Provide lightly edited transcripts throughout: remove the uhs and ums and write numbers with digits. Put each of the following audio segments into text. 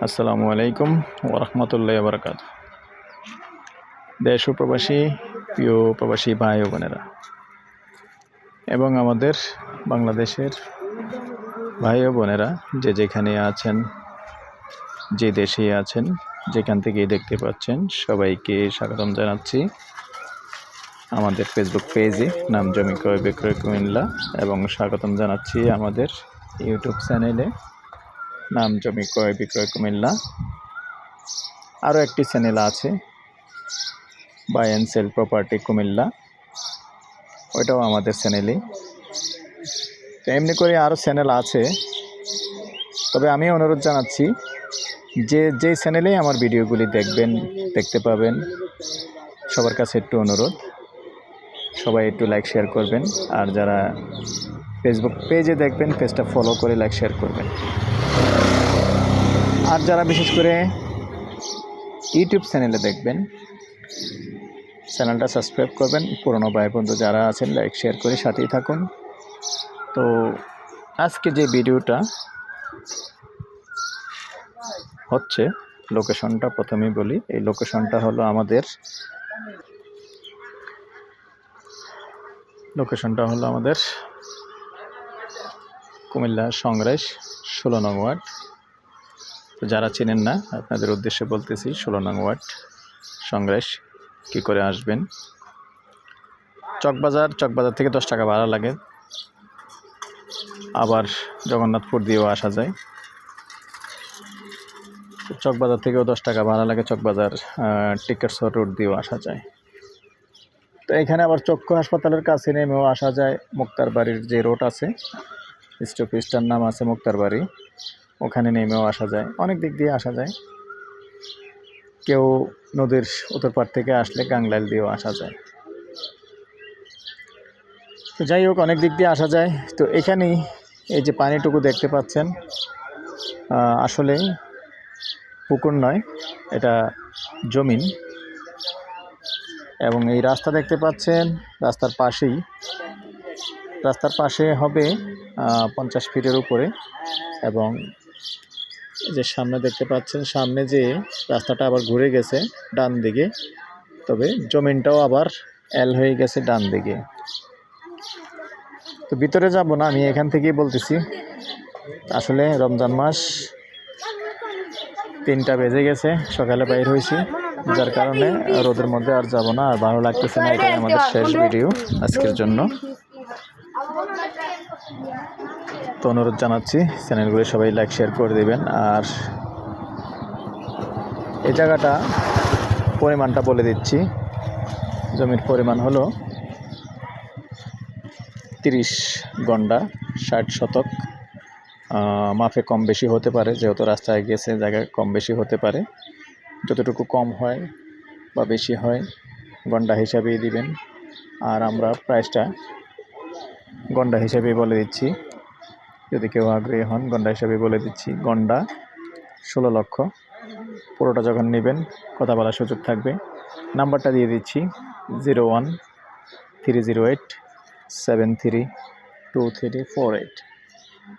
আসসালামু আলাইকুম ওরহমতুল্লাহ বারকাত। দেশ ও প্রবাসী, প্রিয় প্রবাসী ভাই ও বোনেরা এবং আমাদের বাংলাদেশের ভাই ও বোনেরা যে যেখানে আছেন, যে দেশে আছেন, যেখান থেকে দেখতে পাচ্ছেন, সবাইকে স্বাগতম জানাচ্ছি আমাদের ফেসবুক পেজে নাম জমি ক্রয় বিক্রয় কুমিল্লা, এবং স্বাগতম জানাচ্ছি আমাদের ইউটিউব চ্যানেলে নাম জমি ক্রয় বিক্রয় কুমিল্লা। আরও একটি চ্যানেল আছে buy and sell property Comilla, ওইটাও আমাদের চ্যানেলে। তো এমনি করে আরও চ্যানেল আছে, তবে আমি অনুরোধ জানাচ্ছি যে চ্যানেলেই আমার ভিডিওগুলি দেখতে পাবেন, সবার কাছে একটু অনুরোধ, সবাই একটু লাইক শেয়ার করবেন। আর যারা ফেসবুক পেজে দেখবেন, পেজটা ফলো করে লাইক শেয়ার করবেন। আর যারা বিশেষ করে ইউটিউব চ্যানেলে দেখবেন, চ্যানেলটা সাবস্ক্রাইব করবেন। পুরনো ভাই বন্ধু যারা আছেন, লাইক শেয়ার করে সাথেই থাকুন। তো আজকে যে ভিডিওটা হচ্ছে, লোকেশনটা প্রথমেই বলি। এই লোকেশনটা হলো আমাদের কুমিল্লা সংগ্রাস 16 নং ওয়ার্ড। তো যারা চেনেন না, আপনাদের উদ্দেশ্যে বলতেছি, 16 নং ওয়ার্ড সংগ্রাস। কী করে আসবেন? চকবাজার থেকে 10 টাকা ভাড়া লাগে, আবার জগন্নাথপুর দিয়েও আসা যায়। চকবাজার থেকেও 10 টাকা ভাড়া লাগে, চকবাজার টিকেটস রোড দিয়েও আসা যায়। তো এখানে আবার চক্ষু হাসপাতালের কাছে নেমেও আসা যায়। মুক্তার বাড়ির যে রোড আছে, স্টপেজটার নাম আছে মুক্তার বাড়ি, ওখানে নেমেও আসা যায়। অনেক দিক দিয়ে আসা যায়। কেউ নদীর উত্তর পাড় থেকে আসলে গাংলাইল দিয়েও আসা যায়। তো যাই হোক, অনেক দিক দিয়ে আসা যায়। তো এখানেই এই যে পানিটুকু দেখতে পাচ্ছেন, আসলে পুকুর নয়, এটা জমিন। এবং এই রাস্তা দেখতে পাচ্ছেন, রাস্তার পাশে হবে 50 ফিটের উপরে। এবং যে সামনে দেখতে পাচ্ছেন, সামনে যে রাস্তাটা আবার ঘুরে গেছে ডান দিকে, তবে জমিনটাও আবার এল হয়ে গেছে ডান দিকে। তো ভিতরে যাব না, আমি এখান থেকেই বলতেছি। আসলে রমজান মাস, 3টা বেজে গেছে, সকালে বাইর হয়েছি, যার কারণে রোদের মধ্যে আর যাব না, আর ভালো লাগতেছে না। এটাই আমাদের শেষ ভিডিও আজকের জন্য। তো অনুরোধ জানাচ্ছি, চ্যানেলগুলি সবাই লাইক শেয়ার করে দেবেন। আর এই জায়গাটা পরিমাণটা বলে দিচ্ছি। জমির পরিমাণ হলো 30 গন্ডা, 60 শতক। মাফে কম বেশি হতে পারে, যেহেতু রাস্তায় গেছে, জায়গায় কম বেশি হতে পারে। যতটুকু কম হয় বা বেশি হয় গন্ডা হিসাবেই দিবেন। আর আমরা প্রাইসটা গন্ডা হিসাবেই বলে দিচ্ছি, যদি কেউ আগ্রহী হন। গন্ডা হিসাবে বলে দিচ্ছি, গন্ডা 16 লক্ষ। পুরোটা যখন নেবেন কথা বলার সুযোগ থাকবে। নাম্বারটা দিয়ে দিচ্ছি, 01-308-732348।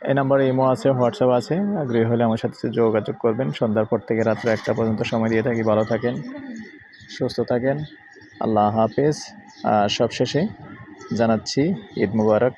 এই নাম্বারে ইমো আছে, হোয়াটসঅ্যাপ আছে। আগ্রহী হলে আমার সাথে যোগাযোগ করবেন। সন্ধ্যার পর থেকে রাত্রে 1টা পর্যন্ত সময় দিয়ে থাকি। ভালো থাকেন, সুস্থ থাকেন, আল্লাহ হাফেজ। সবশেষে জানাচ্ছি ঈদ মুবারক।